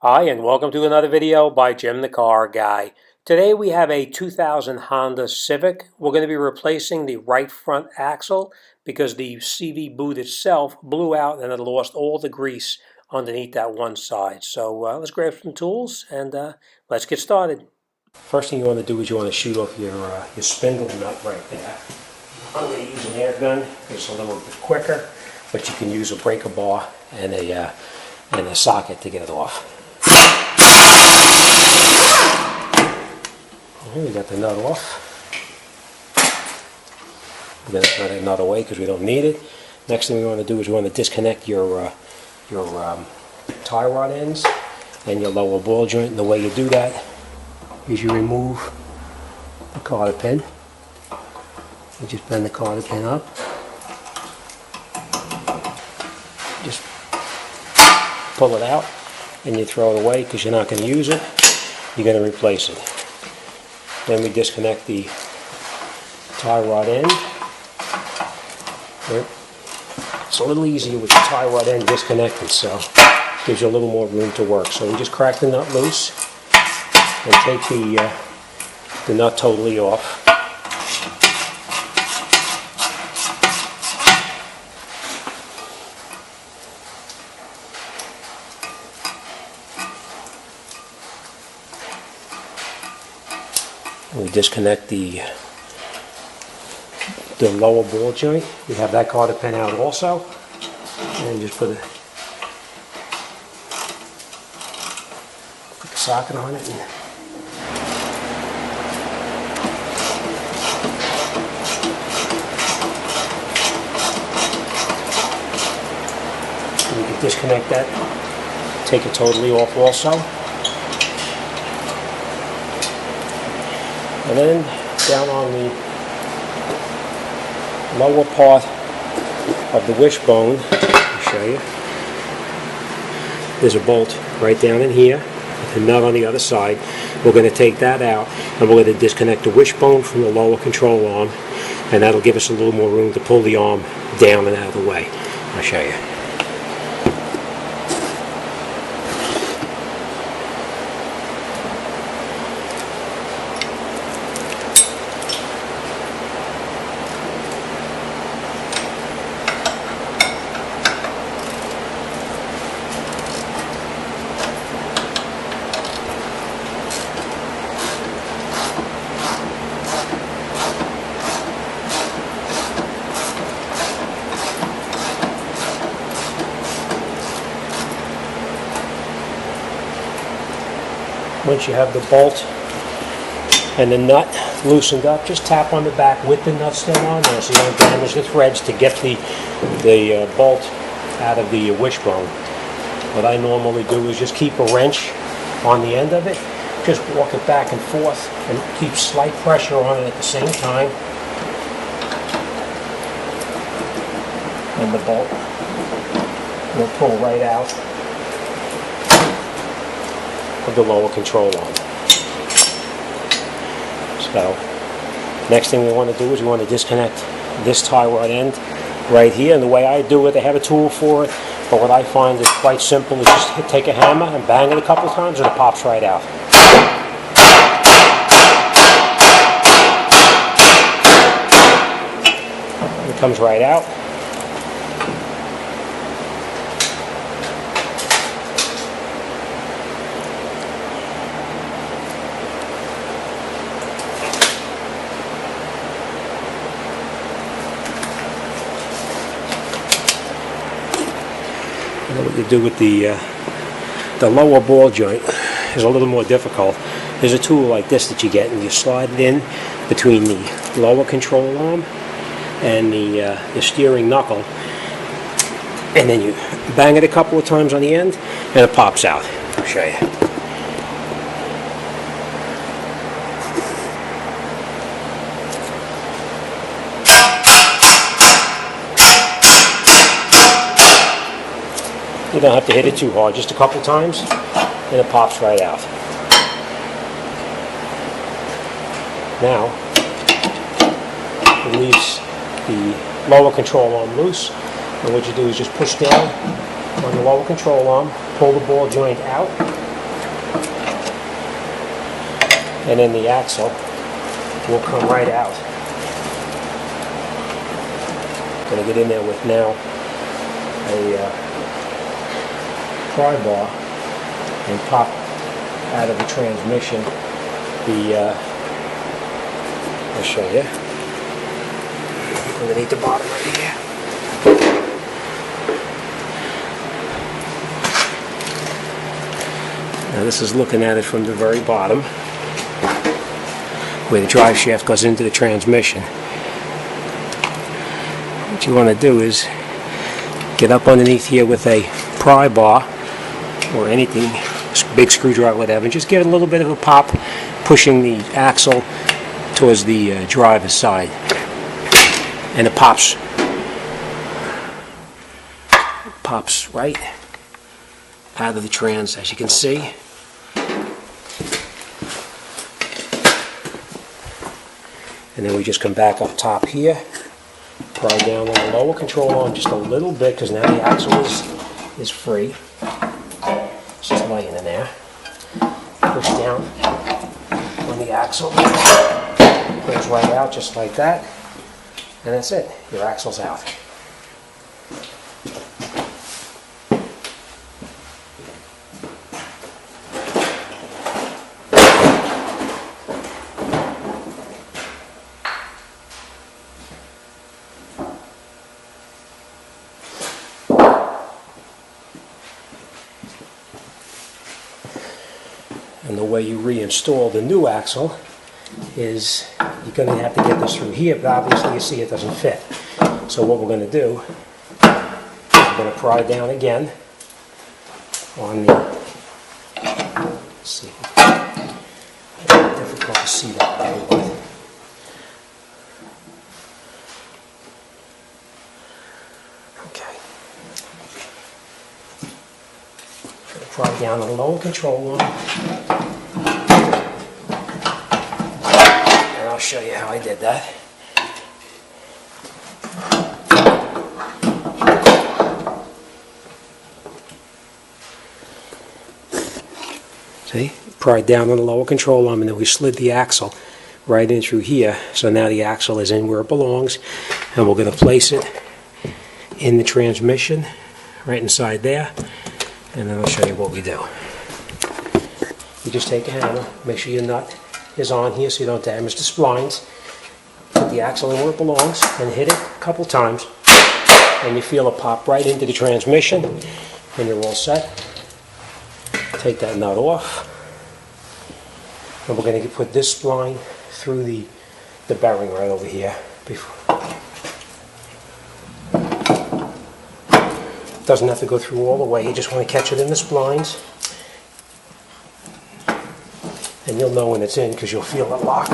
Hi, and welcome to another video by Jim the Car Guy. Today we have a 2000 Honda Civic. We're going to be replacing the right front axle because the CV boot itself blew out and it lost all the grease underneath that one side. So let's grab some tools and let's get started. First thing you want to do is you want to shoot off your spindle nut right there. I'm going to use an air gun. It's a little bit quicker, but you can use a breaker bar and a socket to get it off. We got the nut off. We're going to throw that nut away because we don't need it. Next thing we want to do is we want to disconnect your tie rod ends and your lower ball joint. And the way you do that is you remove the cotter pin. You just bend the cotter pin up. Just pull it out and you throw it away because you're not going to use it. You're going to replace it. Then we disconnect the tie rod end. It's a little easier with the tie rod end disconnected, so it gives you a little more room to work. So we just crack the nut loose and take the nut totally off. We disconnect the lower ball joint. We have that cotter pin out also. And just put a socket on it. And we can disconnect that, take it totally off also. And then down on the lower part of the wishbone, I'll show you, there's a bolt right down in here, with a nut on the other side. We're going to take that out and we're going to disconnect the wishbone from the lower control arm, and that'll give us a little more room to pull the arm down and out of the way. I'll show you. Once you have the bolt and the nut loosened up, just tap on the back with the nut still on there so you don't damage the threads to get the bolt out of the wishbone. What I normally do is just keep a wrench on the end of it, just walk it back and forth and keep slight pressure on it at the same time. And the bolt will pull right out of the lower control arm. So next thing we want to do is we want to disconnect this tie rod end right here, and the way I do it, they have a tool for it, but what I find is quite simple. Is just take a hammer and bang it a couple of times and it pops right out. It comes right out. What you do with the lower ball joint is a little more difficult. There's a tool like this that you get, and you slide it in between the lower control arm and the steering knuckle, and then you bang it a couple of times on the end and it pops out. I'll show you. You don't have to hit it too hard, just a couple times, and it pops right out. Now, release the lower control arm loose, and what you do is just push down on the lower control arm, pull the ball joint out, and then the axle will come right out. I'm going to get in there with now a pry bar and pop out of the transmission I'll show you, underneath the bottom right here. Now this is looking at it from the very bottom, where the drive shaft goes into the transmission. What you want to do is get up underneath here with a pry bar or anything, big screwdriver, whatever, and just give it a little bit of a pop, pushing the axle towards the driver's side, and it pops right out of the trans, as you can see. And then we just come back up top here, pry down on the lower control arm just a little bit, because now the axle is free. It's just laying in there. Push down on the axle, goes right out just like that, and that's it. Your axle's out. And the way you reinstall the new axle is you're going to have to get this through here, but obviously you see it doesn't fit. So what we're going to do is we're going to pry down again on the, let's see, it's difficult to see that way, but okay. Pry down the lower control arm. And I'll show you how I did that. See? Pried down on the lower control arm, and then we slid the axle right in through here. So now the axle is in where it belongs, and we're going to place it in the transmission right inside there. And then I'll show you what we do. You just take a hammer, make sure your nut is on here so you don't damage the splines. Put the axle in where it belongs and hit it a couple times. And you feel it pop right into the transmission, and you're all set. Take that nut off. And we're going to put this spline through the bearing right over here. Doesn't have to go through all the way, you just want to catch it in the splines. And you'll know when it's in because you'll feel it lock.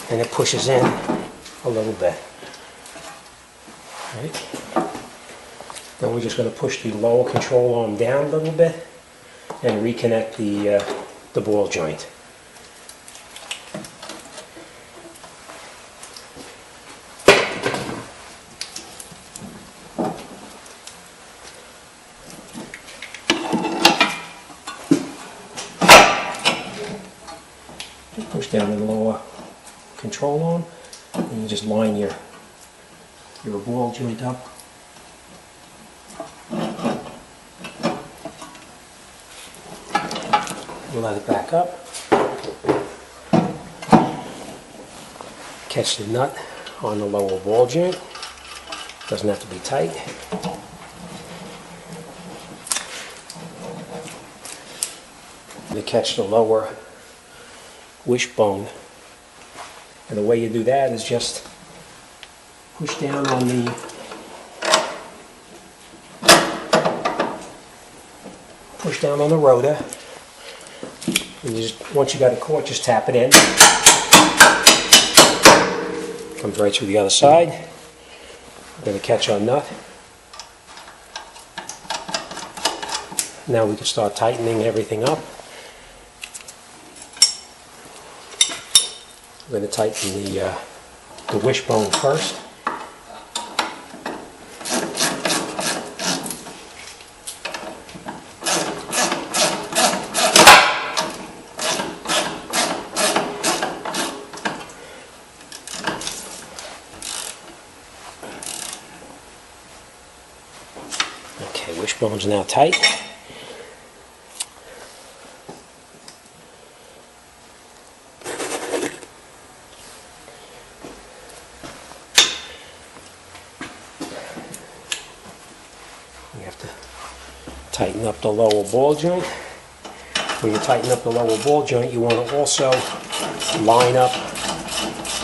And it pushes in a little bit. Right. Then we're just going to push the lower control arm down a little bit and reconnect the ball joint. Push down the lower control arm, and you just line your ball joint up. We'll let it back up. Catch the nut on the lower ball joint. Doesn't have to be tight. To catch the lower wishbone, and the way you do that is just push down on the rotor, and you just, once you got it caught, just tap it in. Comes right through the other side. We're going to catch our nut. Now we can start tightening everything up. We're going to tighten the wishbone first. Okay, wishbone's now tight. You have to tighten up the lower ball joint. When you tighten up the lower ball joint, you want to also line up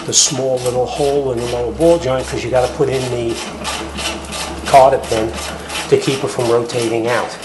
the small little hole in the lower ball joint, because you got to put in the cotter pin to keep it from rotating out.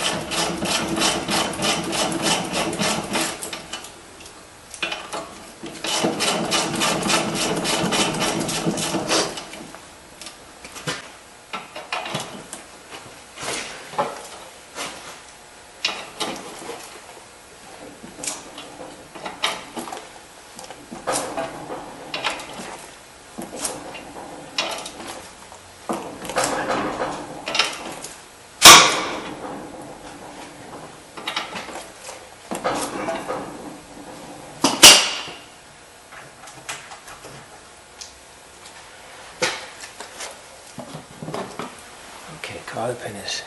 Okay, cotter pin is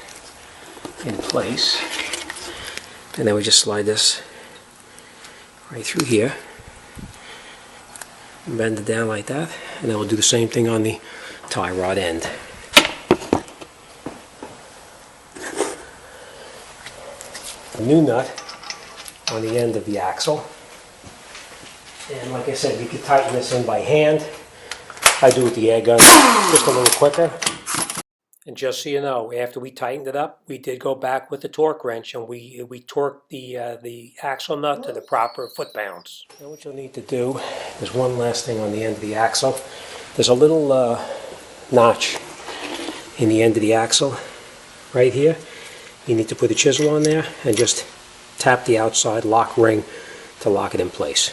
in place, and then we just slide this right through here, and bend it down like that, and then we'll do the same thing on the tie rod end. A new nut on the end of the axle, and like I said, you can tighten this in by hand. I do with the air gun just a little quicker. And just so you know, after we tightened it up, we did go back with the torque wrench, and we torqued the axle nut to the proper foot-pounds. Now what you'll need to do is one last thing on the end of the axle. There's a little notch in the end of the axle right here. You need to put a chisel on there and just tap the outside lock ring to lock it in place.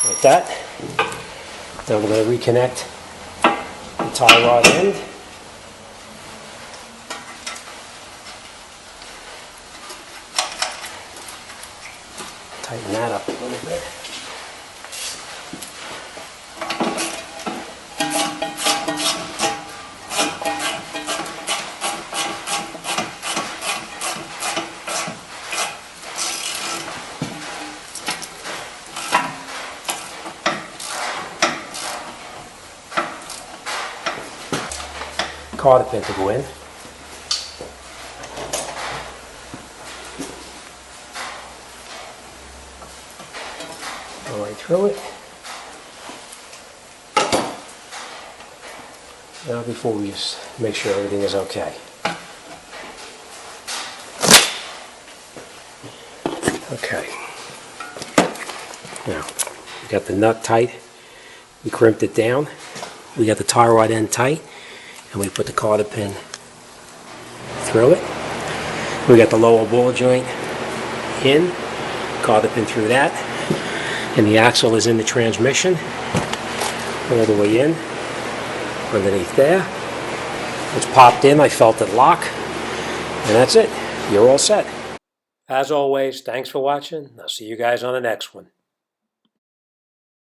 Like that. Now we're going to reconnect the tie rod end. Tighten that up a little bit. Cotter pin to go in. Go right through it. Now before we just make sure everything is okay. Okay. Now, we got the nut tight. We crimped it down. We got the tie rod end tight. And we put the cotter pin through it. We got the lower ball joint in, cotter pin through that, and the axle is in the transmission, all the way in, underneath there. It's popped in, I felt it lock, and that's it. You're all set. As always, thanks for watching. I'll see you guys on the next one.